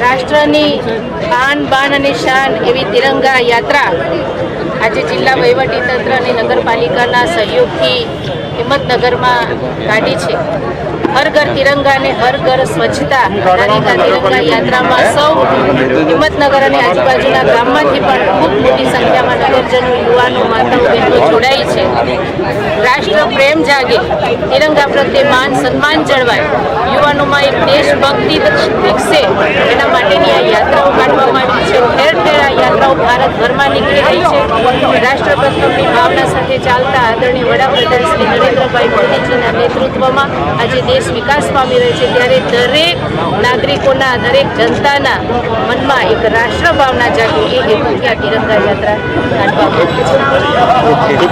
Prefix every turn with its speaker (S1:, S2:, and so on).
S1: રાષ્ટ્રની આન બાન અને શાન એવી તિરંગા યાત્રા આજે જિલ્લા વહીવટીતંત્ર અને નગરપાલિકાના સહયોગથી હિંમતનગરમાં કાઢી છે. હર ઘર તિરંગા અને હર ઘર સ્વચ્છતા નાગરિકા તિરંગા યાત્રામાં સૌ હિંમતનગર અને આજુબાજુના ગામમાંથી પણ ખૂબ મોટી સંખ્યામાં નગરજનો, યુવાનો, માતાઓ, બહેનો જોડાઈ છે. રાષ્ટ્ર પ્રેમ જાગે, તિરંગા પ્રત્યે માન સન્માન જળવાય, યુવાનોમાં એક દેશભક્તિ વિકસે એના માટેની આ યાત્રાઓ કાઢવામાં આવી છે. ઠેર ઠેર આ યાત્રાઓ ભારતભરમાં નીકળી રહી છે. રાષ્ટ્રપ્રથમની ભાવના સાથે ચાલતા આદરણીય વડાપ્રધાન શ્રી નરેન્દ્રભાઈ મોદીજીના નેતૃત્વમાં આજે દેશ વિકાસ પામી રહ્યો છે. ત્યારે દરેક નાગરિકોના, દરેક જનતાના મનમાં એક રાષ્ટ્ર ભાવના જાગે એ હેતુથી આ તિરંગા યાત્રા કાઢવામાં આવી છે.